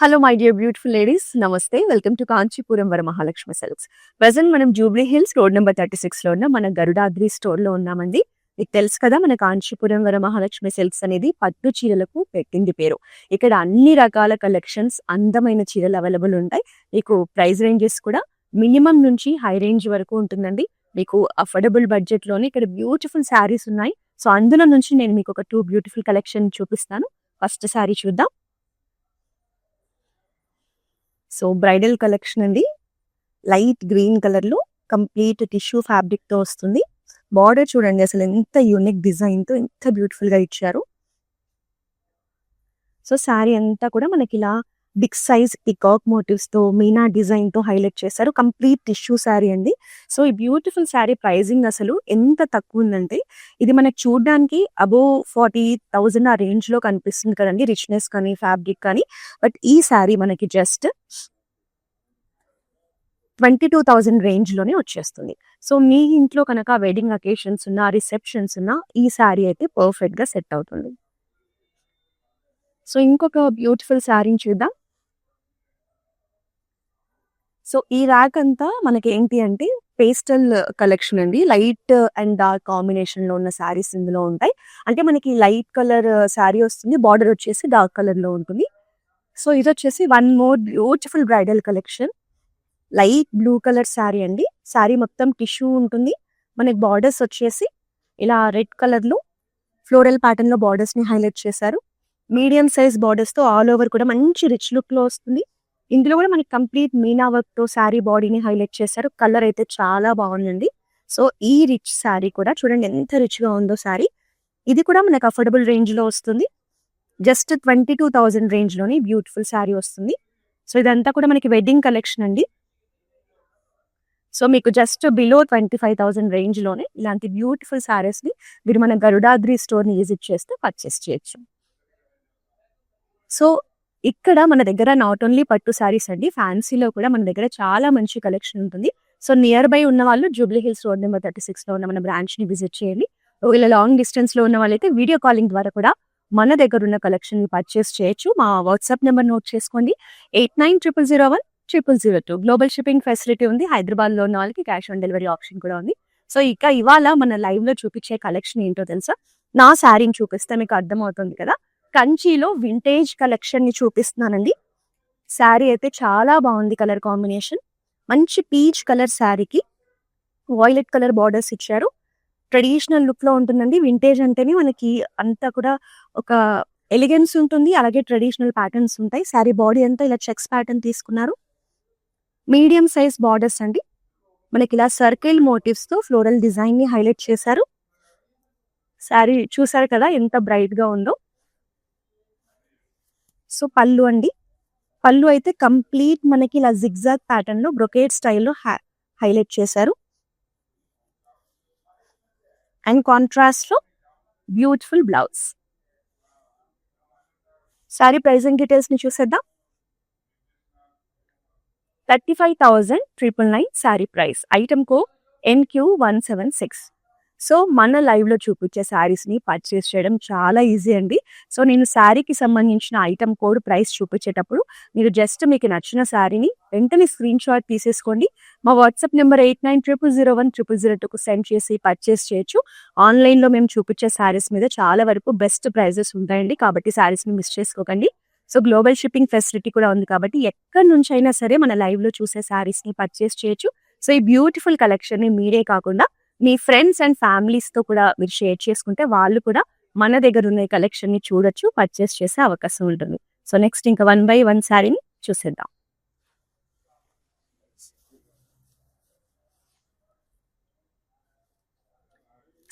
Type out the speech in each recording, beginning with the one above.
Hello my dear beautiful ladies, నమస్తే. Welcome to Kanchipuram Varamahalakshmi silks. Present మనం Jubilee Hills road number 36 లో ఉన్న మన గరుడాద్రి స్టోర్ లో ఉన్నామండి. మీకు తెలుసు కదా, మన కాంచీపురం వరమహాలక్ష్మి సిల్క్స్ అనేది పట్టు చీరలకు పెట్టింది పేరు. ఇక్కడ అన్ని రకాల కలెక్షన్స్, అందమైన చీరలు అవైలబుల్ ఉంటాయి. మీకు ప్రైస్ రేంజెస్ కూడా మినిమం నుంచి హై రేంజ్ వరకు ఉంటుందండి. మీకు అఫోర్డబుల్ బడ్జెట్ లోనే ఇక్కడ బ్యూటిఫుల్ శారీస్ ఉన్నాయి. సో అందులో నుంచి నేను మీకు ఒక 2 బ్యూటిఫుల్ కలెక్షన్ చూపిస్తాను. ఫస్ట్ శారీ చూద్దాం. సో బ్రైడల్ కలెక్షన్ అండి. లైట్ గ్రీన్ కలర్ లో కంప్లీట్ టిష్యూ ఫ్యాబ్రిక్ తో వస్తుంది. బార్డర్ చూడండి, అసలు ఎంత యూనిక్ డిజైన్ తో ఎంత బ్యూటిఫుల్ గా ఇచ్చారు. సో శారీ అంతా కూడా మనకి ఇలా బిగ్ సైజ్ పికాక్ మోటివ్స్ తో మీనా డిజైన్ తో హైలైట్ చేశారు. కంప్లీట్ టిష్యూ శారీ అండి. సో ఈ బ్యూటిఫుల్ శారీ ప్రైజింగ్ అసలు ఎంత తక్కువ ఉందంటే, ఇది మనకి చూడడానికి అబోవ్ 40,000 ఆ రేంజ్ లో కనిపిస్తుంది కదండి, రిచ్నెస్ కానీ ఫ్యాబ్రిక్ కానీ. బట్ ఈ శారీ మనకి జస్ట్ 22,000 రేంజ్ లోనే వచ్చేస్తుంది. సో మీ ఇంట్లో కనుక వెడ్డింగ్ అకేషన్స్ ఉన్నా, రిసెప్షన్స్ ఉన్నా ఈ శారీ అయితే పర్ఫెక్ట్ గా సెట్ అవుతుంది. సో ఇంకొక బ్యూటిఫుల్ శారీని చూద్దాం. సో ఈ ర్యాక్ అంతా మనకి ఏంటి అంటే పేస్టల్ కలెక్షన్ అండి. లైట్ అండ్ డార్క్ కాంబినేషన్ లో ఉన్న శారీస్ ఇందులో ఉంటాయి. అంటే మనకి లైట్ కలర్ శారీ వస్తుంది, బార్డర్ వచ్చేసి డార్క్ కలర్ లో ఉంటుంది. సో ఇది వచ్చేసి one more beautiful bridal collection. Light blue colour sari అండి. శారీ మొత్తం టిష్యూ ఉంటుంది. మనకి బార్డర్స్ వచ్చేసి ఇలా రెడ్ కలర్ లో ఫ్లోరల్ ప్యాటర్న్ లో బార్డర్స్ ని హైలైట్ చేశారు. మీడియం సైజ్ బార్డర్స్ తో ఆల్ ఓవర్ కూడా మంచి రిచ్ లుక్ లో వస్తుంది. ఇందులో కూడా మనకి కంప్లీట్ మీనా వర్క్ తో శారీ బాడీని హైలైట్ చేశారు. కలర్ అయితే చాలా బాగుందండి. సో ఈ రిచ్ శారీ కూడా చూడండి ఎంత రిచ్ గా ఉందో శారీ. ఇది కూడా మనకు అఫోర్డబుల్ రేంజ్ లో వస్తుంది. జస్ట్ 22,000 రేంజ్ లోని బ్యూటిఫుల్ శారీ వస్తుంది. సో ఇదంతా కూడా మనకి వెడ్డింగ్ కలెక్షన్ అండి. సో మీకు జస్ట్ బిలో 25,000 రేంజ్ లోనే ఇలాంటి బ్యూటిఫుల్ శారీస్ ని మీరు మన గరుడాద్రి స్టోర్ ని విజిట్ చేస్తే పర్చేస్ చేయొచ్చు. సో ఇక్కడ మన దగ్గర నాట్ ఓన్లీ పట్టు శారీస్ అండి, ఫ్యాన్సీలో కూడా మన దగ్గర చాలా మంచి కలెక్షన్ ఉంటుంది. సో నియర్ బై ఉన్న వాళ్ళు జూబ్లీ హిల్స్ రోడ్ నెంబర్ 36 లో ఉన్న మన బ్రాంచ్ ని విజిట్ చేయండి. ఇలా లాంగ్ డిస్టెన్స్ లో ఉన్న వాళ్ళైతే వీడియో కాలింగ్ ద్వారా కూడా మన దగ్గర ఉన్న కలెక్షన్ ని పర్చేస్ చేయొచ్చు. మా వాట్సాప్ నెంబర్ నోట్ చేసుకోండి, 8900010002. గ్లోబల్ షిప్పింగ్ ఫెసిలిటీ ఉంది. హైదరాబాద్ లో ఉన్న వాళ్ళకి క్యాష్ ఆన్ డెలివరీ ఆప్షన్ కూడా ఉంది. సో ఇక ఇవాళ మన లైవ్ లో చూపించే కలెక్షన్ ఏంటో తెలుసా? నా శారీని చూపిస్తే మీకు అర్థమవుతుంది కదా. కంచిలో వింటేజ్ కలెక్షన్ ని చూపిస్తున్నానండి. శారీ అయితే చాలా బాగుంది. కలర్ కాంబినేషన్ మంచి పీచ్ కలర్ శారీకి వాయిలెట్ కలర్ బార్డర్స్ ఇచ్చారు. ట్రెడిషనల్ లుక్ లో ఉంటుందండి. వింటేజ్ అంటేనే మనకి అంతా కూడా ఒక ఎలిగెన్స్ ఉంటుంది, అలాగే ట్రెడిషనల్ ప్యాటర్న్స్ ఉంటాయి. శారీ బాడీ అంతా ఇలా చెక్స్ ప్యాటర్న్ తీసుకున్నారు. మీడియం సైజ్ బార్డర్స్ అండి. మనకి ఇలా సర్కిల్ మోటివ్స్ తో ఫ్లోరల్ డిజైన్ ని హైలైట్ చేశారు. శారీ చూసారు కదా ఎంత బ్రైట్ గా ఉందో. సో పళ్ళు అండి. పళ్ళు అయితే కంప్లీట్ మనకి ఇలా జిగ్జాగ్ ప్యాటర్న్ లో బ్రొకేడ్ స్టైల్లో హైలైట్ చేశారు. అండ్ కాంట్రాస్ట్ లో beautiful blouse. Sari pricing details ని చూసేద్దాం. 35,999 sari price. Item code NQ176. So మన లైవ్ లో చూపించే శారీస్ ని పర్చేస్ చేయడం చాలా ఈజీ అండి. సో నేను శారీకి సంబంధించిన ఐటమ్ కోడ్ ప్రైస్ చూపించేటప్పుడు మీరు జస్ట్ మీకు నచ్చిన శారీని వెంటనే స్క్రీన్ షాట్ తీసేసుకోండి. మా వాట్సాప్ నెంబర్ 8900010002కు సెండ్ చేసి పర్చేస్ చేయొచ్చు. ఆన్లైన్ లో మేము చూపించే శారీస్ మీద చాలా వరకు బెస్ట్ ప్రైజెస్ ఉంటాయండి, కాబట్టి శారీస్ ని మిస్ చేసుకోకండి. సో గ్లోబల్ షిప్పింగ్ ఫెసిలిటీ కూడా ఉంది, కాబట్టి ఎక్కడి నుంచి అయినా సరే మన లైవ్ లో చూసే శారీస్ ని పర్చేస్ చేయొచ్చు. సో ఈ బ్యూటిఫుల్ కలెక్షన్ ని మీరే కాకుండా మీ ఫ్రెండ్స్ అండ్ ఫ్యామిలీస్ తో కూడా మీరు షేర్ చేసుకుంటే వాళ్ళు కూడా మన దగ్గర ఉన్న కలెక్షన్ ని చూడొచ్చు, పర్చేస్ చేసే అవకాశం ఉంటుంది. సో నెక్స్ట్ ఇంకా 1 by 1 శారీని చూసేద్దాం.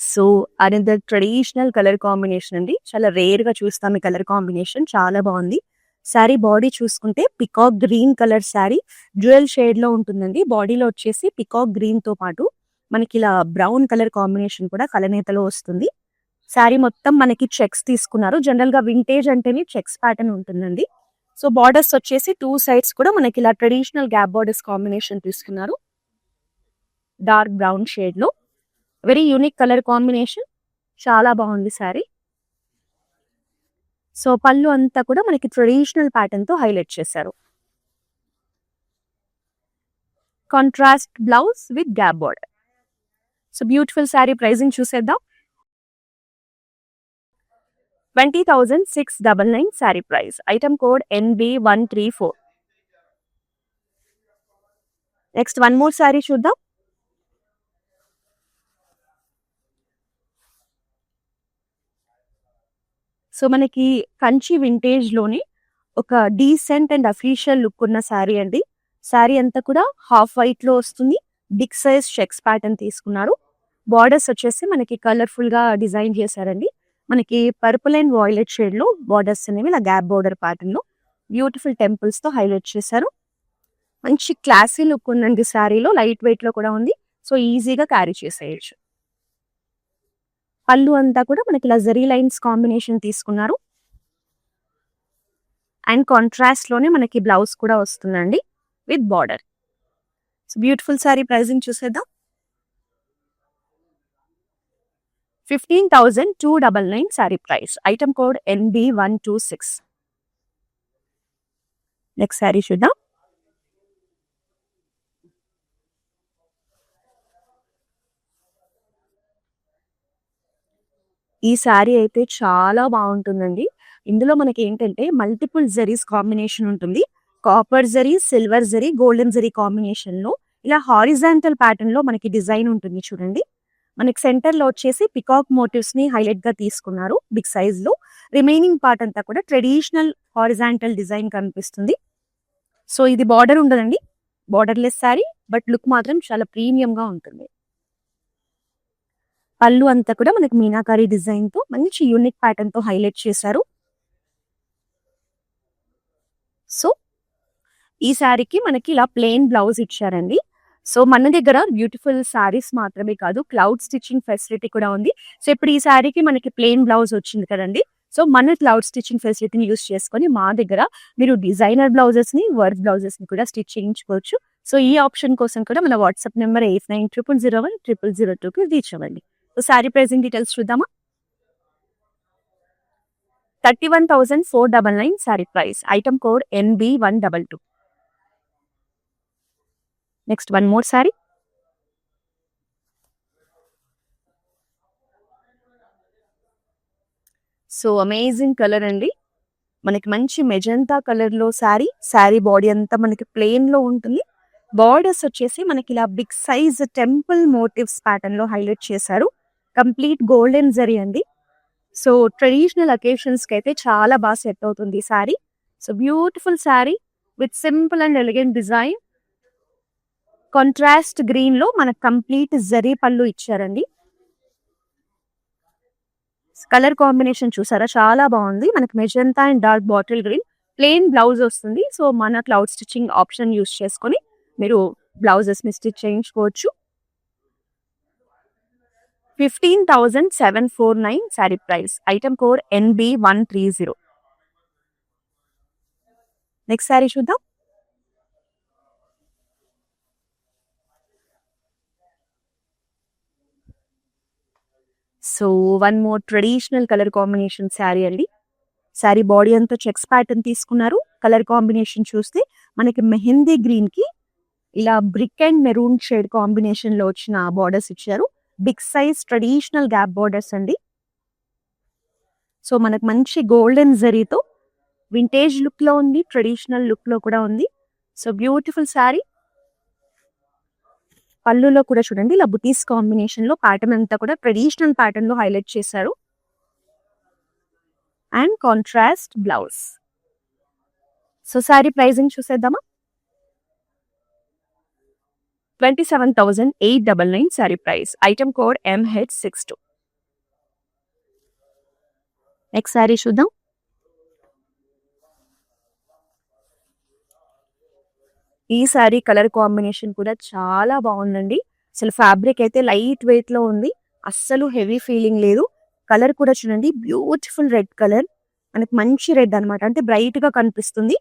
So another traditional colour combination అండి. చాలా రేర్ గా చూస్తాం ఈ కలర్ కాంబినేషన్, చాలా బాగుంది. శారీ బాడీ చూసుకుంటే peacock green colour sari dual shade లో ఉంటుందండి. బాడీలో వచ్చేసి పికాక్ గ్రీన్ తో పాటు మనకి ఇలా బ్రౌన్ కలర్ కాంబినేషన్ కూడా కలనేతలో వస్తుంది. శారీ మొత్తం మనకి చెక్స్ తీసుకున్నారు. జనరల్ గా వింటేజ్ అంటేనే చెక్స్ ప్యాటర్న్ ఉంటుందండి. సో బార్డర్స్ వచ్చేసి 2 sides కూడా మనకి ఇలా ట్రెడిషనల్ గ్యాప్ బార్డర్స్ కాంబినేషన్ తీసుకున్నారు. డార్క్ బ్రౌన్ షేడ్ లో వెరీ యూనిక్ కలర్ కాంబినేషన్, చాలా బాగుంది శారీ. సో పళ్ళు అంతా కూడా మనకి ట్రెడిషనల్ ప్యాటర్న్ తో హైలైట్ చేశారు. Contrast blouse with gap border. So beautiful sari pricing చూసేద్దాం. 20,699 sari price. Item code NB134. Next one more sari చూద్దాం. సో మనకి కంచి వింటేజ్ లోని ఒక డీసెంట్ అండ్ అఫీషియల్ లుక్ ఉన్న శారీ అండి. శారీ అంతా కూడా హాఫ్ వైట్ లో వస్తుంది. బిగ్ సైజ్ చెక్స్ ప్యాటర్న్ తీసుకున్నారు. బార్డర్స్ వచ్చేసి మనకి కలర్ఫుల్ గా డిజైన్ చేశారండి. మనకి పర్పుల్ అండ్ వాయిలెట్ షేడ్ లో బార్డర్స్ అనేవి ఇలా గ్యాప్ బార్డర్ ప్యాటర్న్ లో బ్యూటిఫుల్ టెంపుల్స్ తో హైలైట్ చేశారు. మంచి క్లాసీ లుక్ ఉందండి శారీలో. లైట్ వెయిట్ లో కూడా ఉంది. సో ఈజీగా క్యారీ చేసేయచ్చు. పళ్ళు అంతా కూడా మనకి ఇలా జరీ లైన్స్ కాంబినేషన్ తీసుకున్నారు. అండ్ కాంట్రాస్ట్ లోనే మనకి బ్లౌజ్ కూడా వస్తుందండి with border. So beautiful sari pricing చూసేద్దాం. 15,299 sari price. Item code NB126. Next sari చూద్దాం. ఈ శారీ అయితే చాలా బాగుంటుందండి. ఇందులో మనకి ఏంటంటే మల్టిపుల్ జరీస్ కాంబినేషన్ ఉంటుంది. Copper zari, silver zari, golden zari combination లో ఇలా హారిజాంటల్ ప్యాటర్న్ లో మనకి డిజైన్ ఉంటుంది చూడండి. మనకి సెంటర్ లో వచ్చేసి పికాక్ మోటివ్స్ ని హైలైట్ గా తీసుకున్నారు బిగ్ సైజ్ లో. రిమైనింగ్ పార్ట్ అంతా కూడా ట్రెడిషనల్ హారిజాంటల్ డిజైన్ కనిపిస్తుంది. సో ఇది బార్డర్ ఉండదండి, బార్డర్లెస్ శారీ, బట్ లుక్ మాత్రం చాలా ప్రీమియం గా ఉంటుంది. పళ్ళు అంతా కూడా మనకి మీనాకారి డిజైన్ తో మంచి యూనిక్ ప్యాటర్న్ తో హైలైట్ చేశారు. సో ఈ శారీకి మనకి ఇలా ప్లెయిన్ బ్లౌజ్ ఇచ్చారండి. సో మన దగ్గర బ్యూటిఫుల్ శారీస్ మాత్రమే కాదు, క్లౌడ్ స్టిచ్చింగ్ ఫెసిలిటీ కూడా ఉంది. సో ఇప్పుడు ఈ శారీకి మనకి ప్లెయిన్ బ్లౌజ్ వచ్చింది కదండి. సో మన క్లౌడ్ స్టిచ్చింగ్ ఫెసిలిటీని యూస్ చేసుకొని మా దగ్గర మీరు డిజైనర్ బ్లౌజెస్ ని, వర్క్ బ్లౌజెస్ ని కూడా స్టిచ్ చేయించుకోవచ్చు. సో ఈ ఆప్షన్ కోసం కూడా మన వాట్సాప్ నెంబర్ 8900010002కి రీచ్ అవ్వండి. సో శారీ ప్రైజింగ్ డీటెయిల్స్ చూద్దామా. 31,499 sari price. Item code NB122. Next one more sari. So amazing colour అండి. మనకి మంచి మెజంతా కలర్ లో శారీ. శారీ బాడీ అంతా మనకి ప్లెయిన్ లో ఉంటుంది. బార్డర్స్ వచ్చేసి మనకి ఇలా big size temple motifs pattern లో హైలైట్ చేశారు. కంప్లీట్ గోల్డెన్ జరీ అండి. సో ట్రెడిషనల్ అకేషన్స్ కి అయితే చాలా బాగా సెట్ అవుతుంది ఈ sari. So beautiful sari with simple and elegant design. Contrast green లో మనకు కంప్లీట్ జరీ పళ్ళు ఇచ్చారండి. కలర్ కాంబినేషన్ చూసారా, చాలా బాగుంది. మనకి magenta and dark bottle green. Plain blouse వస్తుంది. సో మన క్లౌడ్ స్టిచ్చింగ్ ఆప్షన్ యూస్ చేసుకొని మీరు బ్లౌజెస్ ని స్టిచ్ చేయించుకోవచ్చు. 15,749 sari price. Item code NB130. Next sari చూద్దాం. So one more traditional colour combination sari అండి. శారీ బాడీ అంతా చెక్స్ ప్యాటర్న్ తీసుకున్నారు. కలర్ కాంబినేషన్ చూస్తే మనకి మెహందీ గ్రీన్ కి ఇలా brick and maroon shade combination లో వచ్చిన బార్డర్స్ ఇచ్చారు. Big size traditional gap borders అండి. సో మనకు మంచి గోల్డెన్ జరీతో వింటేజ్ లుక్ లో ఉంది, ట్రెడిషనల్ లుక్ లో కూడా ఉంది. So beautiful sari. పళ్ళులో కూడా చూడండి ఇలా బుటీస్ కాంబినేషన్ లో ప్యాటర్న్ అంతా కూడా ట్రెడిషనల్ ప్యాటర్న్ లో హైలైట్ చేశారు. And contrast blouse. So sari pricing చూసేద్దామా. 27,899 sari price. Item code MH62. Next sari చూద్దాం. ఈ శారీ కలర్ కాంబినేషన్ కూడా చాలా బాగుందండి. అసలు ఫ్యాబ్రిక్ అయితే లైట్ వెయిట్ లో ఉంది, అస్సలు హెవీ ఫీలింగ్ లేదు. కలర్ కూడా చూడండి, బ్యూటిఫుల్ రెడ్ కలర్. మనకి మంచి రెడ్ అనమాట, అంటే బ్రైట్ గా కనిపిస్తుంది.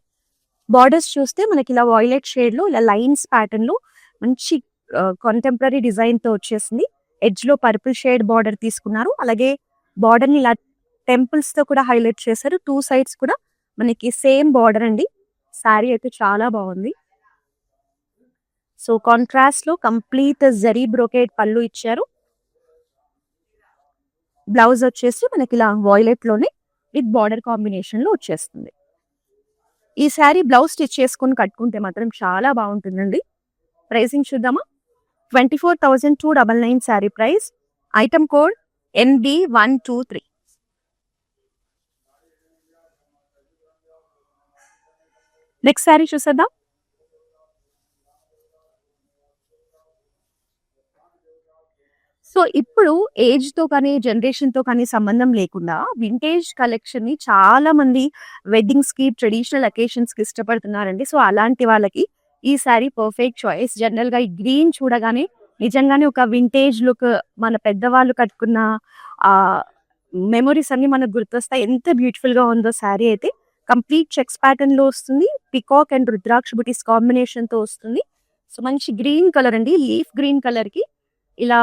బార్డర్స్ చూస్తే మనకి ఇలా వాయిలెట్ షేడ్ లో ఇలా లైన్స్ ప్యాటర్న్ లో మంచి కాంటెంపరీ డిజైన్ తో వచ్చేసింది. ఎడ్జ్ లో పర్పుల్ షేడ్ బార్డర్ తీసుకున్నారు. అలాగే బార్డర్ ని ఇలా టెంపుల్స్ తో కూడా హైలైట్ చేశారు. 2 సైడ్స్ కూడా మనకి సేమ్ బార్డర్ అండి. శారీ అయితే చాలా బాగుంది. సో కాంట్రాస్ట్ లో కంప్లీట్ జరీ బ్రోకేడ్ పళ్ళు ఇచ్చారు. బ్లౌజ్ వచ్చేసి మనకి ఇలా వాయిలెట్ లోనే విత్ బార్డర్ కాంబినేషన్ లో వచ్చేస్తుంది. ఈ శారీ బ్లౌజ్ స్టిచ్ చేసుకొని కట్టుకుంటే మాత్రం చాలా బాగుంటుందండి. ప్రైసింగ్ చూద్దామా? 24,299 sari price. Item code NB123. Next sari చూసేద్దాం. సో ఇప్పుడు ఏజ్ తో కానీ జనరేషన్ తో కానీ సంబంధం లేకుండా వింటేజ్ కలెక్షన్ ని చాలా మంది వెడ్డింగ్స్ కి ట్రెడిషనల్ అకేషన్స్ కి ఇష్టపడుతున్నారండి. సో అలాంటి వాళ్ళకి ఈ శారీ పర్ఫెక్ట్ చాయిస్. జనరల్ గా ఈ గ్రీన్ చూడగానే నిజంగానే ఒక వింటేజ్ లుక్, మన పెద్దవాళ్ళు కట్టుకున్న ఆ మెమొరీస్ అన్ని మనకు గుర్తొస్తాయి. ఎంత బ్యూటిఫుల్ గా ఉందో శారీ అయితే. కంప్లీట్ చెక్స్ ప్యాటర్న్ లో వస్తుంది. Peacock and rudraksha buttis combination తో వస్తుంది. సో మంచి గ్రీన్ కలర్ అండి. లీఫ్ గ్రీన్ కలర్ కి ఇలా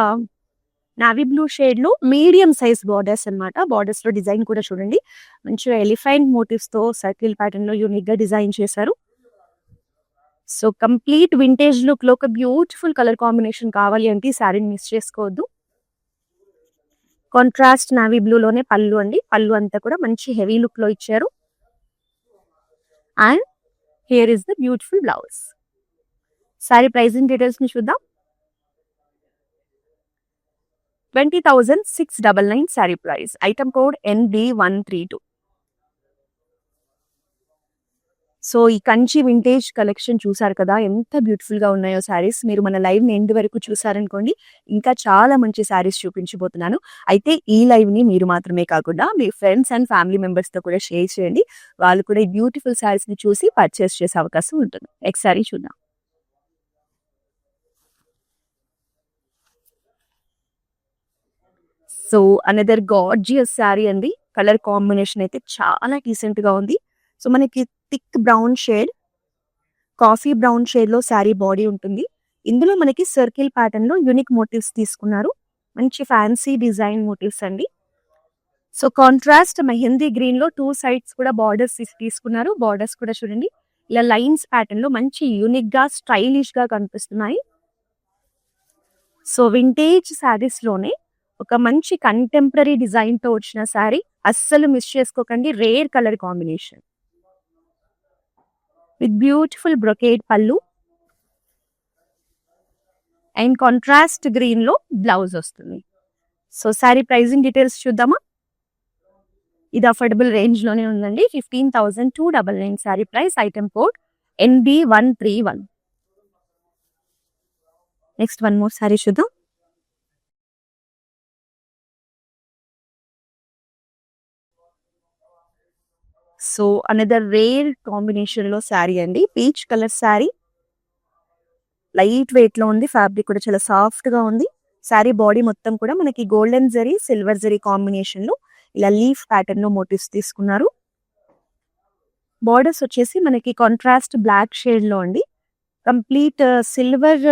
నావీ బ్లూ షేడ్ లో మీడియం సైజ్ బార్డర్స్ అన్నమాట. బార్డర్స్ లో డిజైన్ కూడా చూడండి, మంచిగా ఎలిఫెంట్ మోటివ్స్ తో సర్కిల్ ప్యాటర్న్ లో యూనిక్ గా డిజైన్ చేశారు. సో కంప్లీట్ వింటేజ్ లుక్ లో ఒక బ్యూటిఫుల్ కలర్ కాంబినేషన్ కావాలి అంటే ఈ శారీని మిస్ చేసుకోవద్దు. కాంట్రాస్ట్ నావీ బ్లూ లోనే పళ్ళు అండి. పళ్ళు అంతా కూడా మంచి హెవీ లుక్ లో ఇచ్చారు. And here is the beautiful blouse. Sari pricing details ని చూద్దాం. 20,699 sari price. Item code NB132. So ఈ కంచి వింటేజ్ కలెక్షన్ చూసారు కదా, ఎంత బ్యూటిఫుల్ గా ఉన్నాయో శారీస్. మీరు మన లైవ్ ని ఎండ్ వరకు చూసారనుకోండి, ఇంకా చాలా మంచి శారీస్ చూపించబోతున్నాను. అయితే ఈ లైవ్ ని మీరు మాత్రమే కాకుండా మీ ఫ్రెండ్స్ అండ్ ఫ్యామిలీ మెంబర్స్ తో కూడా షేర్ చేయండి. వాళ్ళు కూడా ఈ బ్యూటిఫుల్ శారీస్ ని చూసి పర్చేస్ చేసే అవకాశం ఉంటుంది. నెక్స్ట్ శారీ చూద్దాం. సో అనదర్ గార్జియస్ శారీ అండి. కలర్ కాంబినేషన్ అయితే చాలా డీసెంట్ గా ఉంది. సో మనకి thick brown shade, coffee brown shade లో శారీ బాడీ ఉంటుంది. ఇందులో మనకి సర్కిల్ ప్యాటర్న్ లో యూనిక్ మోటివ్స్ తీసుకున్నారు. మంచి ఫ్యాన్సీ డిజైన్ మోటివ్స్ అండి. సో కాంట్రాస్ట్ మెహందీ గ్రీన్ లో 2 సైడ్స్ కూడా బార్డర్స్ తీసుకున్నారు. బార్డర్స్ కూడా చూడండి ఇలా లైన్స్ ప్యాటర్న్ లో మంచి యూనిక్ గా స్టైలిష్ గా కనిపిస్తున్నాయి. సో వింటేజ్ శారీస్ లోనే ఒక మంచి కంటెంపరీ డిజైన్ తో వచ్చిన శారీ, అస్సలు మిస్ చేసుకోకండి. Rare colour combination with beautiful brocade పళ్ళు అండ్ కాంట్రాస్ట్ గ్రీన్ లో బ్లౌజ్ వస్తుంది. సో శారీ ప్రైజింగ్ డీటెయిల్స్ చూద్దామా. ఇది అఫోర్డబుల్ రేంజ్ లోనే ఉందండి. 15,299 sari price. Item code NB131. Next one more sari చూద్దాం. సో అనదర్ రేర్ కాంబినేషన్ లో శారీ అండి. Peach colour sari, light weight లో ఉంది. ఫ్యాబ్రిక్ కూడా చాలా సాఫ్ట్ గా ఉంది. శారీ బాడీ మొత్తం కూడా మనకి golden zari, silver zari combination లో ఇలా లీఫ్ ప్యాటర్న్ లో మోటివ్స్ తీసుకున్నారు. బార్డర్స్ వచ్చేసి మనకి కాంట్రాస్ట్ బ్లాక్ షేడ్ లో అండి. Complete silver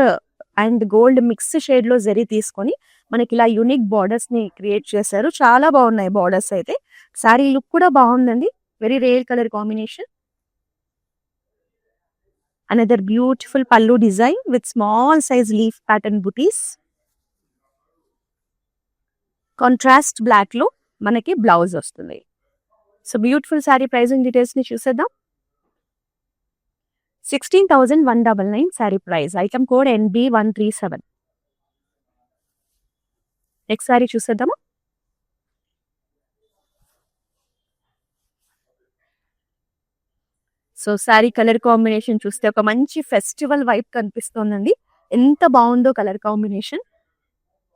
and gold mix shade లో జరీ తీసుకొని మనకి ఇలా యూనిక్ బార్డర్స్ ని క్రియేట్ చేశారు. చాలా బాగున్నాయి బార్డర్స్ అయితే. శారీ లుక్ కూడా బాగుందండి. Very rare colour combination. Another beautiful pallu design with small size leaf pattern butis. Contrast black లో మనకి బ్లౌజ్ వస్తుంది. So beautiful sari pricing details ని చూసేద్దాం. 16,199 sari price. Item code NB137. Next sari చూసేద్దాము. సో శారీ కలర్ కాంబినేషన్ చూస్తే ఒక మంచి ఫెస్టివల్ వైబ్ కనిపిస్తోందండి. ఎంత బాగుందో కలర్ కాంబినేషన్.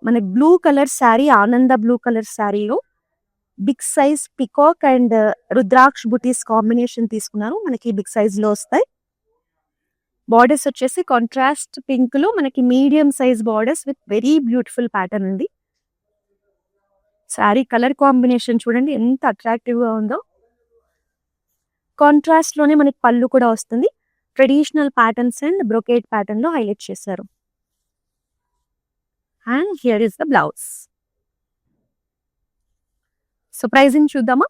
మనకి బ్లూ కలర్ శారీ, ఆనంద బ్లూ కలర్ శారీలో big size peacock and rudraksha buttis combination తీసుకున్నారు. మనకి బిగ్ సైజ్ లో వస్తాయి. బార్డర్స్ వచ్చేసి కాంట్రాస్ట్ పింక్ లో మనకి medium size borders with very beautiful pattern ఉంది. శారీ కలర్ కాంబినేషన్ చూడండి ఎంత అట్రాక్టివ్ గా ఉందో. కాంట్రాస్ట్ లోనే మనకి పళ్ళు కూడా వస్తుంది. Traditional patterns and brocade pattern లో హైలైట్ చేశారు. And here is the blouse. So pricing చూద్దామా.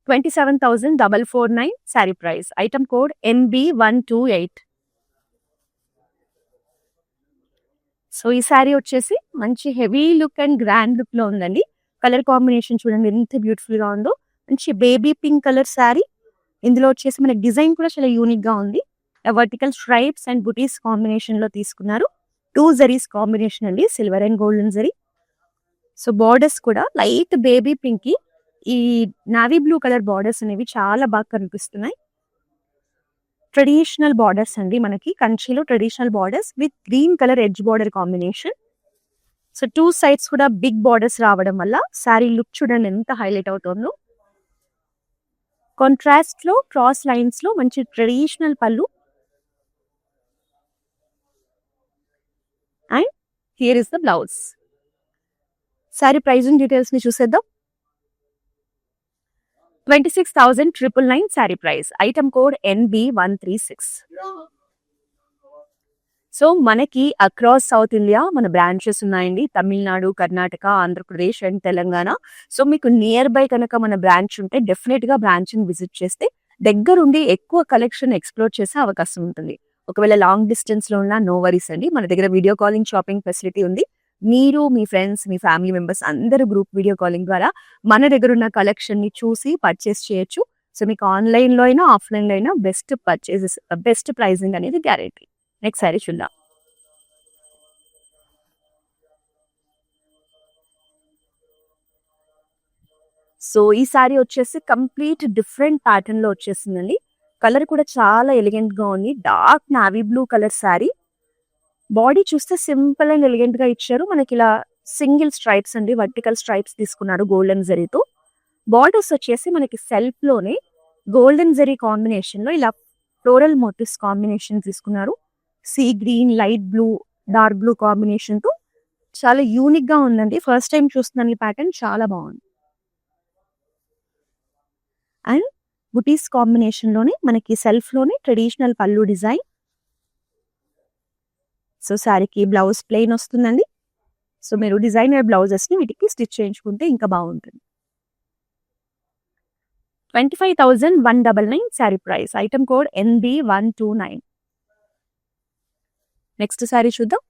27,449 sari price. Item code NB128. So ఈ శారీ వచ్చేసి మంచి heavy look and grand look లో ఉందండి. కలర్ కాంబినేషన్ చూడండి ఎంత బ్యూటిఫుల్ గా ఉందో. మంచి బేబీ పింక్ కలర్ శారీ. ఇందులో వచ్చేసి మనకి డిజైన్ కూడా చాలా యూనిక్ గా ఉంది. Vertical stripes and buttis combination లో తీసుకున్నారు. 2 జరీస్ కాంబినేషన్ అండి, silver and golden zari. So borders కూడా లైట్ బేబీ పింక్ కి ఈ నావీ బ్లూ కలర్ బార్డర్స్ అనేవి చాలా బాగా కనిపిస్తున్నాయి. ట్రెడిషనల్ బార్డర్స్ అండి, మనకి కంచిలో traditional borders with green colour edge border combination. So 2 sides కూడా బిగ్ బార్డర్స్ రావడం వల్ల శారీ లుక్ చూడండి ఎంత హైలైట్ అవుతుందో. కాంట్రాస్ట్ లో క్రాస్ లైన్స్ లో మంచి ట్రెడిషనల్ పళ్ళు. And here is the blouse. Sari pricing details ని చూసేద్దాం. 26,999 sari price. Item code NB136. So మనకి అక్రాస్ సౌత్ ఇండియా మన బ్రాంచెస్ ఉన్నాయండి. తమిళనాడు, కర్ణాటక, ఆంధ్రప్రదేశ్ అండ్ తెలంగాణ. సో మీకు నియర్ బై కనుక మన బ్రాంచ్ ఉంటే డెఫినెట్ గా బ్రాంచ్ ని విజిట్ చేస్తే దగ్గరుండి ఎక్కువ కలెక్షన్ ఎక్స్ప్లోర్ చేసే అవకాశం ఉంటుంది. ఒకవేళ లాంగ్ డిస్టెన్స్ లో ఉన్న నో వరీస్ అండి, మన దగ్గర వీడియో కాలింగ్ షాపింగ్ ఫెసిలిటీ ఉంది. మీరు, మీ ఫ్రెండ్స్, మీ ఫ్యామిలీ మెంబర్స్ అందరూ గ్రూప్ వీడియో కాలింగ్ ద్వారా మన దగ్గర ఉన్న కలెక్షన్ ని చూసి పర్చేస్ చేయొచ్చు. సో మీకు ఆన్లైన్ లో అయినా ఆఫ్లైన్ లో అయినా బెస్ట్ ప్రైజింగ్ అనేది గ్యారెంటీ. నెక్స్ట్ సారీ చూద్దాం. సో ఈ సారీ వచ్చేసి కంప్లీట్ డిఫరెంట్ ప్యాటర్న్ లో వచ్చేసిందండి. కలర్ కూడా చాలా ఎలిగెంట్ గా ఉంది. Dark navy blue colour sorry. Body చూస్తే సింపుల్ అండ్ ఎలిగెంట్ గా ఇచ్చారు. మనకి ఇలా సింగిల్ స్ట్రైప్స్ అండి, వర్టికల్ స్ట్రైప్స్ తీసుకున్నారు గోల్డెన్ జరీతో. బార్డర్స్ వచ్చేసి మనకి సెల్ఫ్ లోనే గోల్డెన్ జరీ కాంబినేషన్ లో ఇలా ఫ్లోరల్ మోటివ్స్ కాంబినేషన్ తీసుకున్నారు. Sea green, light blue, dark blue combination తో చాలా యూనిక్ గా ఉందండి. ఫస్ట్ టైం చూస్తున్నాను ఈ ప్యాటర్న్, చాలా బాగుంది. అండ్ బుటీస్ కాంబినేషన్ లోనే మనకి సెల్ఫ్ లోనే ట్రెడిషనల్ పళ్ళు డిజైన్. సో శారీకి బ్లౌజ్ ప్లెయిన్ వస్తుందండి. సో మీరు డిజైనర్ బ్లౌజెస్ ని వీటికి స్టిచ్ చేయించుకుంటే ఇంకా బాగుంటుంది. 25,199 sari price. Item code NB129. Next sari చూద్దాం.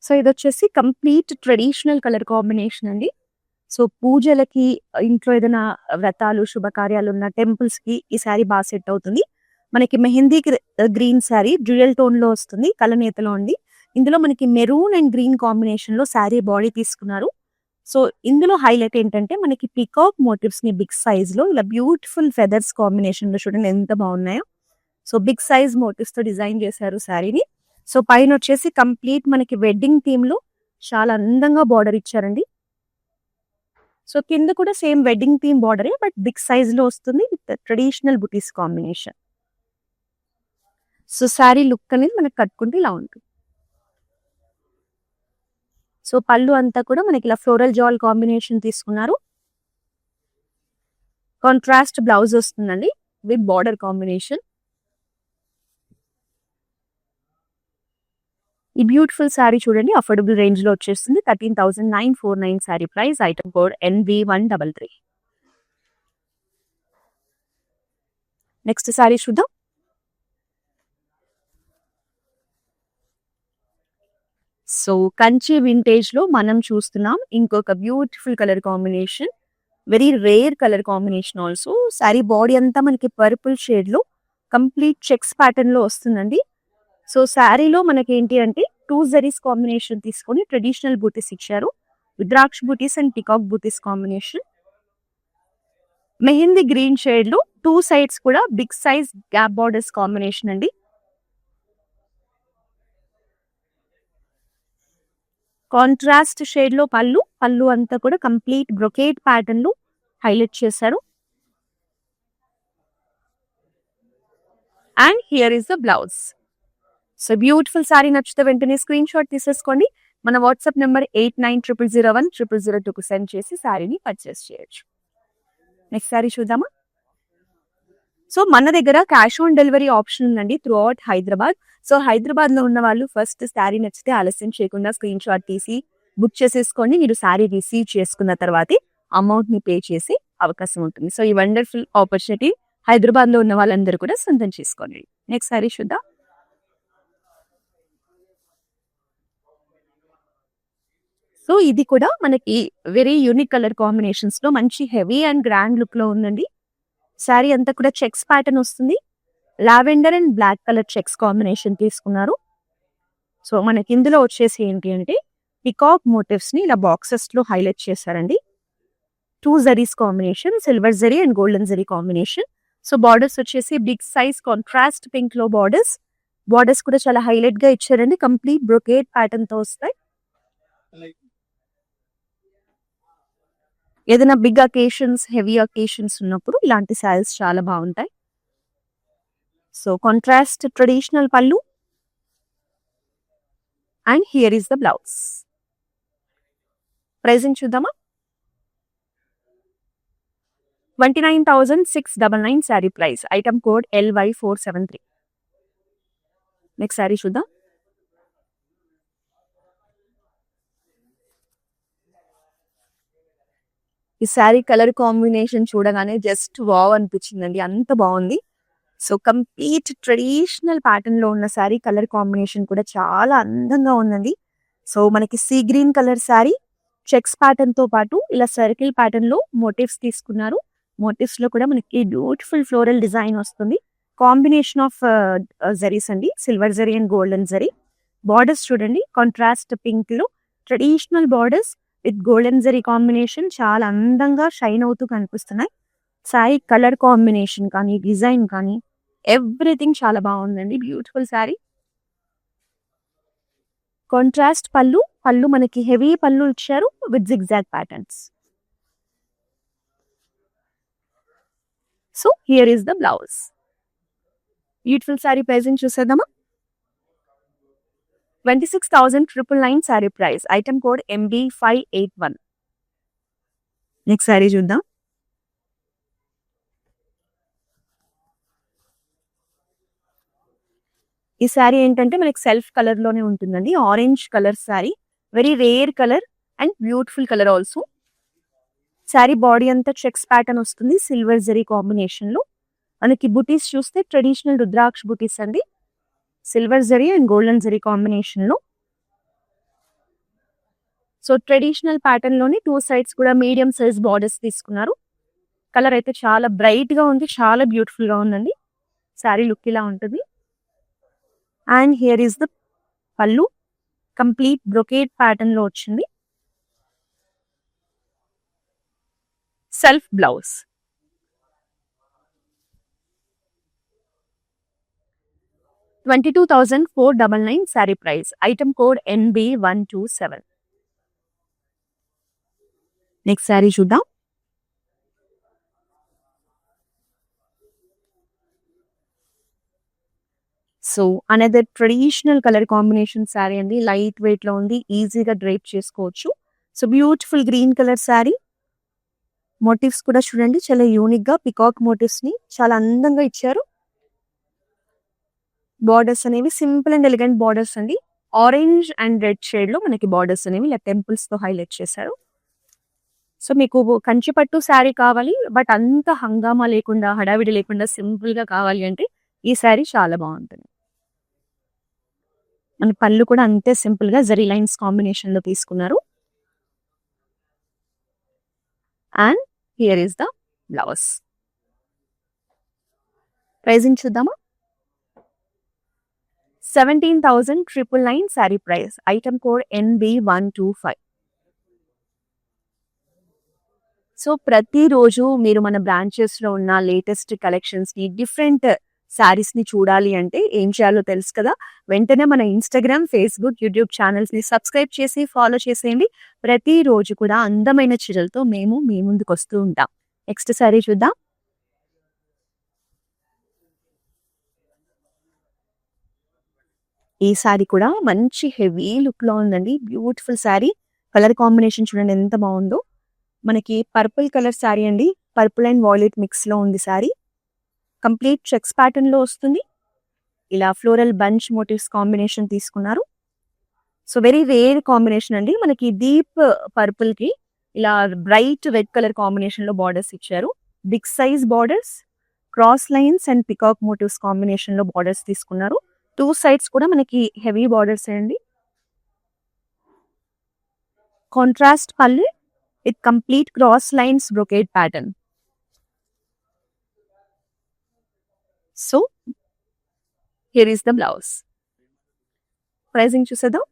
సో ఇది వచ్చేసి కంప్లీట్ ట్రెడిషనల్ కలర్ కాంబినేషన్ అండి. సో పూజలకి, ఇంట్లో ఏదైనా వ్రతాలు, శుభకార్యాలు ఉన్న టెంపుల్స్ కి ఈ శారీ బాగా సెట్ అవుతుంది. మనకి mehndi green sari dual tone లో వస్తుంది, కలనేతలో ఉంది. ఇందులో మనకి మెరూన్ అండ్ గ్రీన్ కాంబినేషన్ లో శారీ బాడీ తీసుకున్నారు. సో ఇందులో హైలైట్ ఏంటంటే మనకి పికాక్ మోటివ్స్ ని బిగ్ సైజ్ లో ఇలా బ్యూటిఫుల్ ఫెదర్స్ కాంబినేషన్ లో చూడండి ఎంత బాగున్నాయో. సో బిగ్ సైజ్ మోటివ్స్ తో డిజైన్ చేశారు శారీని. సో పైన వచ్చేసి కంప్లీట్ మనకి వెడ్డింగ్ థీమ్ లో చాలా అందంగా బార్డర్ ఇచ్చారండి. సో కింద కూడా సేమ్ వెడ్డింగ్ థీమ్ బార్డరే, బట్ బిగ్ సైజ్ లో వస్తుంది with traditional butis combination. So sari look అనేది మనకి కట్టుకుంటే ఇలా ఉంటుంది. సో పళ్ళు అంతా కూడా మనకి ఇలా ఫ్లోరల్ జాల్ కాంబినేషన్ తీసుకున్నారు. కాంట్రాస్ట్ బ్లౌజ్ వస్తుందండి విత్ బార్డర్ కాంబినేషన్. ఈ బ్యూటిఫుల్ శారీ చూడండి అఫోర్డబుల్ రేంజ్ లో వచ్చేస్తుంది. 13,949 sari price. Item code NB133. Next sari చూద్దాం. సో కంచి వింటేజ్ లో మనం చూస్తున్నాం ఇంకొక beautiful colour combination, very rare colour combination also. Sari body అంతా మనకి పర్పుల్ షేడ్ లో కంప్లీట్ చెక్స్ ప్యాటర్న్ లో వస్తుందండి. సో శారీలో మనకి ఏంటి అంటే 2 జరీస్ కాంబినేషన్ తీసుకొని ట్రెడిషనల్ బూటీస్ ఇచ్చారు. రుద్రాక్ష బూటీస్ and peacock booties combination. Mehndi green shade లో 2 సైడ్స్ కూడా big size gap borders combination అండి. కాంట్రాస్ట్ షేడ్ లో పళ్ళు అంతా కూడా కంప్లీట్ బ్రొకేట్ ప్యాటర్న్ లో హైలైట్ చేశారు. And here is the blouse. So beautiful sari నచ్చితే వెంటనే స్క్రీన్ షాట్ తీసేసుకోండి. మన వాట్సాప్ నెంబర్ 8900010002కు సెండ్ చేసి సారీని పర్చేస్ చేయొచ్చు. నెక్స్ట్ సారీ చూద్దామా. సో మన దగ్గర క్యాష్ ఆన్ డెలివరీ ఆప్షన్ ఉందండి త్రూ అవుట్ హైదరాబాద్. సో హైదరాబాద్లో ఉన్న వాళ్ళు ఫస్ట్ శారీ నచ్చితే ఆలస్యం చేయకుండా స్క్రీన్ షాట్ తీసి బుక్ చేసేసుకొని మీరు శారీ రిసీవ్ చేసుకున్న తర్వాతే అమౌంట్ ని పే చేసే అవకాశం ఉంటుంది. సో ఈ వండర్ఫుల్ ఆపర్చునిటీ హైదరాబాద్లో ఉన్న వాళ్ళందరూ కూడా సొంతం చేసుకోండి. నెక్స్ట్ శారీ చూద్దాం. సో ఇది కూడా మనకి వెరీ యూనిక్ కలర్ కాంబినేషన్స్ లో మంచి హెవీ అండ్ గ్రాండ్ లుక్ లో ఉందండి. శారీ అంతా కూడా చెక్స్ ప్యాటర్న్ వస్తుంది. Lavender and black colour checks combination తీసుకున్నారు. సో మనకి ఇందులో వచ్చేసి ఏంటి అంటే పికాక్ మోటివ్స్ ని ఇలా బాక్సెస్ లో హైలైట్ చేశారండి. 2 zaris combination, silver zari and golden zari combination. So borders వచ్చేసి బిగ్ సైజ్ కాంట్రాస్ట్ పింక్ లో బార్డర్స్ కూడా చాలా హైలైట్ గా ఇచ్చారండి. కంప్లీట్ బ్రొకేడ్ ప్యాటర్న్ తో వస్తాయి. ఏదైనా బిగ్ అకేషన్స్, హెవీ అకేషన్స్ ఉన్నప్పుడు ఇలాంటి శారీస్ చాలా బాగుంటాయి. సో కాంట్రాస్ట్ ట్రెడిషనల్ పళ్ళు and here is the blouse. Pricing చూద్దామా. 29,699 sari price. Item code LY473. Next sari చూద్దాం. ఈ శారీ కలర్ కాంబినేషన్ చూడగానే జస్ట్ వావ్ అనిపించిందండి, అంత బాగుంది. సో కంప్లీట్ ట్రెడిషనల్ ప్యాటర్న్ లో ఉన్న శారీ కలర్ కాంబినేషన్ కూడా చాలా అందంగా ఉందండి. సో మనకి sea green colour sari checks pattern తో పాటు ఇలా సర్కిల్ ప్యాటర్న్ లో మోటివ్స్ తీసుకున్నారు. మోటివ్స్ లో కూడా మనకి బ్యూటిఫుల్ ఫ్లోరల్ డిజైన్ వస్తుంది. కాంబినేషన్ ఆఫ్ జరీస్ అండి, silver zari and golden zari. Borders చూడండి, కాంట్రాస్ట్ పింక్ లో traditional borders with golden zari combination చాలా అందంగా షైన్ అవుతూ కనిపిస్తున్నాయి. శారీ కలర్ కాంబినేషన్ కానీ, డిజైన్ కానీ ఎవ్రీథింగ్ చాలా బాగుందండి. బ్యూటిఫుల్ శారీ. కాంట్రాస్ట్ పళ్ళు మనకి హెవీ పళ్ళు ఇచ్చారు with zigzag patterns. So here is the blouse. Beautiful sari pricing చూసేద్దామా. 26,999 sari price. Item code MB581. Next sari చూద్దాం. ఈ శారీ ఏంటంటే మనకి సెల్ఫ్ కలర్ లోనే ఉంటుందండి. Orange colour sari, very rare colour and beautiful colour also. Sari body అంతా చెక్స్ ప్యాటర్న్ వస్తుంది సిల్వర్ జరీ కాంబినేషన్ లో. మనకి బుటీస్ చూస్తే ట్రెడిషనల్ రుద్రాక్ష బుటీస్ అండి, silver zari and golden zari combination లో. సో ట్రెడిషనల్ ప్యాటర్న్ లోని 2 సైడ్స్ కూడా మీడియం సైజ్ బార్డర్స్ తీసుకున్నారు. కలర్ అయితే చాలా బ్రైట్ గా ఉంది, చాలా బ్యూటిఫుల్ గా ఉందండి. శారీ లుక్ ఇలా ఉంటుంది. And here is the pallu, complete brocade pattern లో వచ్చింది. Self blouse. $22,499 sari price. Item code NB127. Next sari చూద్దాం. So another traditional colour combination sari అండి. లైట్ వెయిట్ లో ఉంది, ఈజీగా డ్రైప్ చేసుకోవచ్చు. So beautiful green colour sari. Motifs కూడా చూడండి చాలా యూనిక్ గా పికాక్ మోటివ్స్ ని చాలా అందంగా ఇచ్చారు. బార్డర్స్ అనేవి సింపుల్ అండ్ ఎలిగెంట్ బార్డర్స్ అండి. ఆరెంజ్ అండ్ రెడ్ షేడ్ లో మనకి బార్డర్స్ అనేవి ఇలా టెంపుల్స్ తో హైలైట్ చేశారు. సో మీకు కంచిపట్టు శారీ కావాలి బట్ అంత హంగామా లేకుండా, హడావిడి లేకుండా సింపుల్ గా కావాలి అంటే ఈ శారీ చాలా బాగుంటుంది. మన పళ్ళు కూడా అంతే సింపుల్ గా జరీ లైన్స్ కాంబినేషన్ లో తీసుకున్నారు. And here is the blouse. Pricing చూద్దామా. 17,999 sari price. Item code NB125. So ప్రతిరోజు మీరు మన బ్రాంచెస్ లో ఉన్న లేటెస్ట్ కలెక్షన్స్ ని, డిఫరెంట్ శారీస్ ని చూడాలి అంటే ఏం చేయాలో తెలుసు కదా. వెంటనే మన ఇన్స్టాగ్రామ్, ఫేస్బుక్, యూట్యూబ్ ఛానల్స్ ని సబ్స్క్రైబ్ చేసి ఫాలో చేసేయండి. ప్రతిరోజు కూడా అందమైన చీరలతో మేము మీ ముందుకు వస్తూ ఉంటాం. నెక్స్ట్ శారీ చూద్దాం. ఈ శారీ కూడా మంచి హెవీ లుక్ లో ఉందండి. బ్యూటిఫుల్ శారీ. కలర్ కాంబినేషన్ చూడండి ఎంత బాగుందో. మనకి పర్పుల్ కలర్ శారీ అండి. పర్పుల్ అండ్ వాయిలెట్ మిక్స్ లో ఉంది శారీ. కంప్లీట్ చెక్స్ ప్యాటర్న్ లో వస్తుంది. ఇలా ఫ్లోరల్ బంచ్ మోటివ్స్ కాంబినేషన్ తీసుకున్నారు. సో వెరీ రేర్ కాంబినేషన్ అండి. మనకి డీప్ పర్పుల్ కి ఇలా బ్రైట్ రెడ్ కలర్ కాంబినేషన్ లో బార్డర్స్ ఇచ్చారు. Big size borders, cross lines and peacock motifs combination లో బార్డర్స్ తీసుకున్నారు. 2 సైడ్స్ కూడా మనకి హెవీ బార్డర్స్ అండి. కాంట్రాస్ట్ పళ్ళు with complete cross lines brocade pattern. So here is the blouse. Pricing చూసేద్దాం.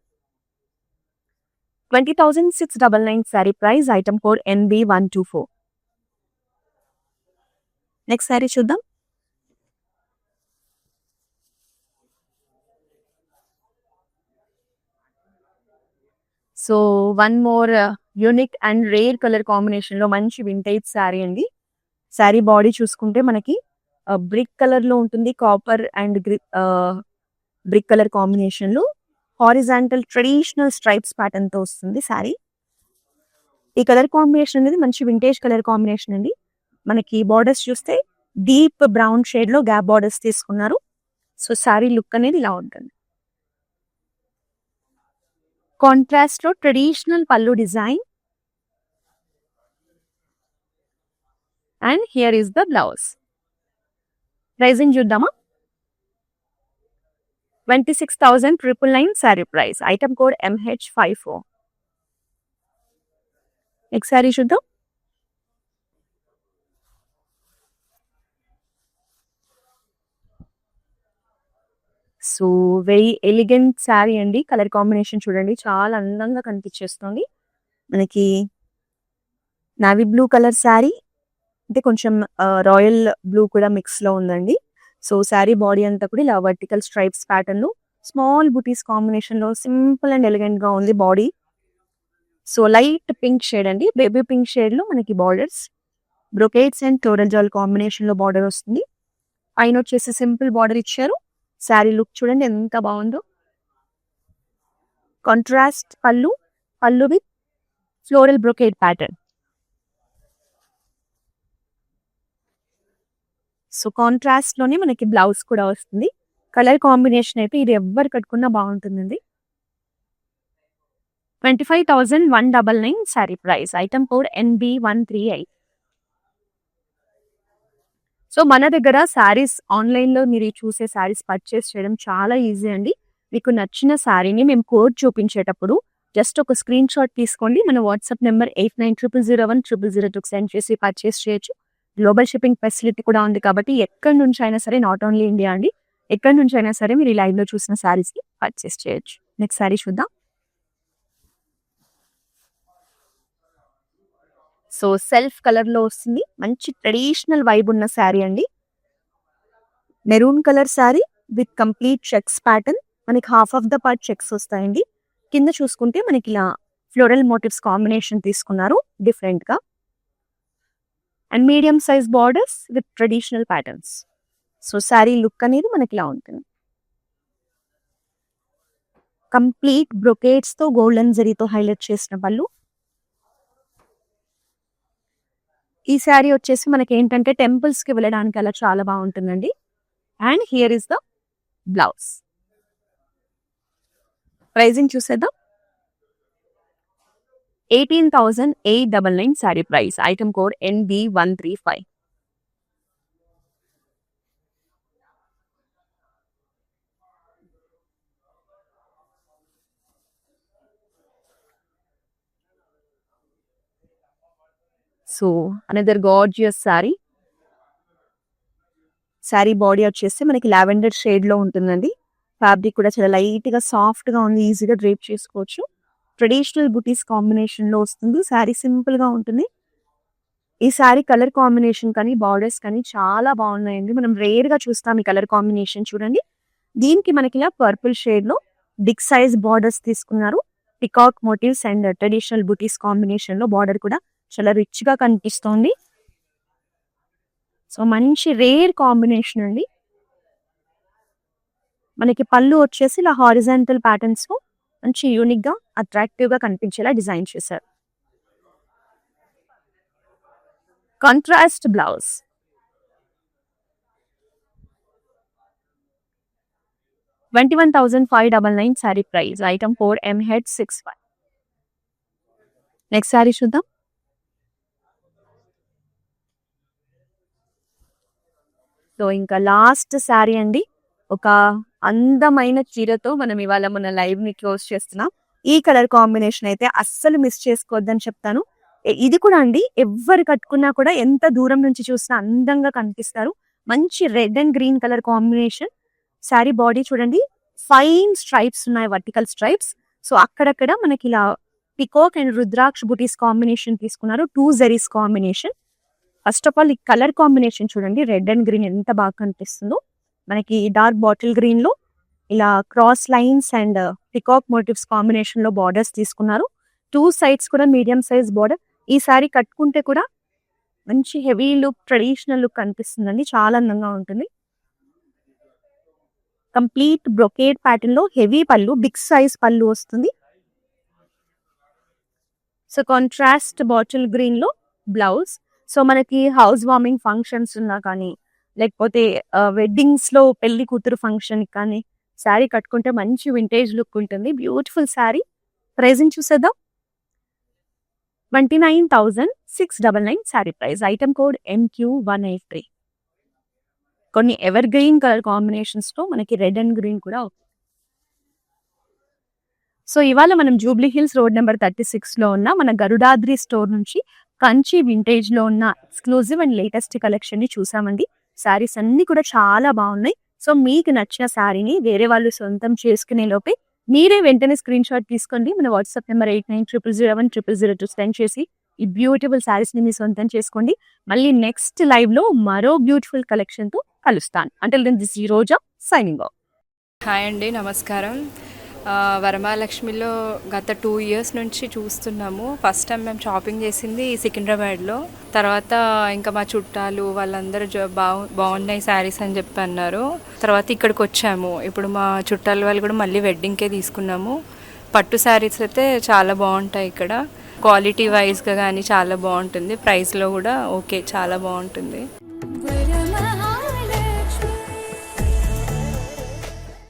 20,699 sari price. Item code NB124. Next sari చూద్దాం. So one more unique and rare colour combination లో మంచి వింటేజ్ శారీ అండి. శారీ బాడీ చూసుకుంటే మనకి బ్రిక్ కలర్ లో ఉంటుంది. Copper and brick colour combination లో హారిజాంటల్ ట్రెడిషనల్ స్ట్రైప్స్ ప్యాటర్న్ తో వస్తుంది శారీ. ఈ కలర్ కాంబినేషన్ అనేది మంచి వింటేజ్ కలర్ కాంబినేషన్ అండి. మనకి బార్డర్స్ చూస్తే డీప్ బ్రౌన్ షేడ్ లో గ్యాప్ బార్డర్స్ తీసుకున్నారు. సో శారీ లుక్ అనేది ఇలా ఉంటుంది. కాంట్రాస్ట్ లో traditional pallu design and here is the blouse. Pricing చూద్దామా. 26,999 sari price. Item code MH54. Next sari చూద్దాం. సో వెరీ ఎలిగెంట్ శారీ అండి. కలర్ కాంబినేషన్ చూడండి చాలా అందంగా కనిపించేస్తుంది. మనకి నావీ బ్లూ కలర్ శారీ అంటే కొంచెం రాయల్ బ్లూ కూడా మిక్స్ లో ఉందండి. సో శారీ బాడీ అంతా కూడా ఇలా వర్టికల్ స్ట్రైప్స్ ప్యాటర్న్ లో స్మాల్ బుటీస్ కాంబినేషన్ లో సింపుల్ అండ్ ఎలిగెంట్ గా ఉంది body. So light pink shade అండి. బేబీ పింక్ షేడ్ లో మనకి borders, brocades and floral jaal combination లో బార్డర్ వస్తుంది. పైన వచ్చేసి సింపుల్ బార్డర్ ఇచ్చారు. శారీ లుక్ చూడండి ఎంత బాగుందో. కాంట్రాస్ట్ పళ్ళు with floral brocade pattern. So contrast లోనే మనకి బ్లౌజ్ కూడా వస్తుంది. కలర్ కాంబినేషన్ అయితే ఇది ఎవ్వరు కట్టుకున్నా బాగుంటుందండి. 25,199 sari price. Item code NB138. So మన దగ్గర శారీస్ ఆన్లైన్ లో మీరు చూసే శారీస్ పర్చేస్ చేయడం చాలా ఈజీ అండి. మీకు నచ్చిన శారీని మేము కోడ్ చూపించేటప్పుడు జస్ట్ ఒక స్క్రీన్ షాట్ తీసుకోండి. మన వాట్సాప్ నెంబర్ 8900010002 సెండ్ చేసి పర్చేస్ చేయొచ్చు. గ్లోబల్ షిప్పింగ్ ఫెసిలిటీ కూడా ఉంది కాబట్టి ఎక్కడి నుంచి అయినా సరే, నాట్ ఓన్లీ ఇండియా అండి, ఎక్కడి నుంచి అయినా సరే మీరు ఈ లైవ్ లో చూసిన శారీస్ ని పర్చేస్ చేయొచ్చు. నెక్స్ట్ శారీ చూద్దాం. సో సెల్ఫ్ కలర్ లో వస్తుంది. మంచి ట్రెడిషనల్ వైబ్ ఉన్న శారీ అండి. Maroon colour sari with complete checks pattern. మనకి half of the part checks వస్తాయండి. కింద చూసుకుంటే మనకి ఇలా ఫ్లోరల్ మోటివ్స్ కాంబినేషన్ తీసుకున్నారు డిఫరెంట్ గా. And medium size borders with traditional patterns. So sari look అనేది మనకి ఇలా ఉంటుంది. కంప్లీట్ బ్రొకేట్స్ తో గోల్డెన్ జరీతో హైలైట్ చేసిన పళ్ళు. ఈ శారీ వచ్చేసి మనకి ఏంటంటే టెంపుల్స్ కి వెళ్ళడానికి అలా చాలా బాగుంటుందండి. And here is the blouse. Pricing చూసేద్దాం. 18,899 sari price. Item code NB135. So another gorgeous sari. Sari body వచ్చేసి మనకి లావెండర్ షేడ్ లో ఉంటుందండి. ఫ్యాబ్రిక్ కూడా చాలా లైట్ గా సాఫ్ట్ గా ఉంది. ఈజీగా డ్రేప్ చేసుకోవచ్చు. ట్రెడిషనల్ బుటీస్ కాంబినేషన్ లో వస్తుంది. శారీ సింపుల్ గా ఉంటుంది. ఈ శారీ కలర్ కాంబినేషన్ కానీ బార్డర్స్ కానీ చాలా బాగున్నాయండి. మనం రేర్ గా చూస్తాం ఈ కలర్ కాంబినేషన్. చూడండి, దీనికి మనకి ఇలా పర్పుల్ షేడ్ లో బిగ్ సైజ్ బార్డర్స్ తీసుకున్నారు. Peacock motifs and traditional butis combination లో బార్డర్ కూడా చాలా రిచ్ గా కనిపిస్తోంది. సో మంచి రేర్ కాంబినేషన్ అండి. మనకి పళ్ళు వచ్చేసి ఇలా హారిజాంటల్ ప్యాటర్న్స్ లో మంచి యూనిక్ గా అట్రాక్టివ్ గా కనిపించేలా డిజైన్ చేశారు. Contrast blouse. 21,599 sari price. Item code MH65. Next sari చూద్దాం. సో ఇంకా లాస్ట్ శారీ అండి. ఒక అందమైన చీరతో మనం ఇవాళ మన లైవ్ ని క్లోజ్ చేస్తున్నాం. ఈ కలర్ కాంబినేషన్ అయితే అస్సలు మిస్ చేసుకోవద్దని చెప్తాను. ఇది కూడా అండి ఎవ్వరు కట్టుకున్నా కూడా ఎంత దూరం నుంచి చూసినా అందంగా కనిపిస్తారు. మంచి red and green colour combination. Sari body చూడండి, ఫైన్ స్ట్రైప్స్ ఉన్నాయి, వర్టికల్ స్ట్రైప్స్. సో అక్కడక్కడ మనకి ఇలా peacock and rudraksha buttis combination తీసుకున్నారు. 2 zaris combination. First of all ఈ కలర్ కాంబినేషన్ చూడండి, రెడ్ అండ్ గ్రీన్ ఎంత బాగా కనిపిస్తుందో. మనకి డార్క్ బాటిల్ గ్రీన్ లో ఇలా cross lines and peacock motifs combination లో బార్డర్స్ తీసుకున్నారు. 2 సైడ్స్ కూడా మీడియం సైజ్ బార్డర్. ఈ సారీ కట్టుకుంటే కూడా మంచి హెవీ లుక్, ట్రెడిషనల్ లుక్ కనిపిస్తుందండి. చాలా అందంగా ఉంటుంది. కంప్లీట్ బ్రొకేడ్ ప్యాటర్న్ లో హెవీ పళ్ళు, బిగ్ సైజ్ పళ్ళు వస్తుంది. సో కాంట్రాస్ట్ బాటిల్ గ్రీన్ లో బ్లౌజ్. సో మనకి హౌస్ వార్మింగ్ ఫంక్షన్స్ ఉన్నా కానీ, లేకపోతే వెడ్డింగ్స్ లో పెళ్లి కూతురు ఫంక్షన్ కానీ శారీ కట్టుకుంటే మంచి వింటేజ్ లుక్ ఉంటుంది. బ్యూటిఫుల్ శారీ. ప్రైజింగ్ చూసేద్దాం. 29,699 sari price. Item code MQ183. కొన్ని ఎవర్ గ్రీన్ కలర్ కాంబినేషన్స్ తో మనకి రెడ్ అండ్ గ్రీన్ కూడా. సో ఇవాళ మనం జూబ్లీ హిల్స్ రోడ్ నెంబర్ 36 లో ఉన్న మన గరుడాద్రి స్టోర్ నుంచి కంచి వింటేజ్ లో ఉన్న ఎక్స్క్లూజివ్ అండ్ లేటెస్ట్ కలెక్షన్ ని చూసామండి. శారీస్ అన్ని కూడా చాలా బాగున్నాయి. సో మీకు నచ్చిన శారీని వేరే వాళ్ళు సొంతం చేసుకునే లోపే మీరే వెంటనే స్క్రీన్ షాట్ తీసుకోండి. మన వాట్సాప్ నెంబర్ 8900010002 సెండ్ చేసి ఈ బ్యూటిఫుల్ శారీస్ ని మీ సొంతం చేసుకోండి. మళ్ళీ నెక్స్ట్ లైవ్ లో మరో బ్యూటిఫుల్ కలెక్షన్ తో కలుస్తాను. అంటే దిస్ ఈ రోజా సైనింగ్ ఆఫ్. హాయ్ అండి, నమస్కారం. వరమహాలక్ష్మిలో గత 2 ఇయర్స్ నుంచి చూస్తున్నాము. ఫస్ట్ టైం మేము షాపింగ్ చేసింది సికింద్రాబాద్లో. తర్వాత ఇంకా మా చుట్టాలు వాళ్ళందరూ బాగున్నాయి శారీస్ అని చెప్పి అన్నారు. తర్వాత ఇక్కడికి వచ్చాము. ఇప్పుడు మా చుట్టాల వాళ్ళు కూడా మళ్ళీ వెడ్డింగ్కే తీసుకున్నాము. పట్టు శారీస్ అయితే చాలా బాగుంటాయి ఇక్కడ. క్వాలిటీ వైజ్గా కానీ చాలా బాగుంటుంది. ప్రైస్లో కూడా ఓకే, చాలా బాగుంటుంది.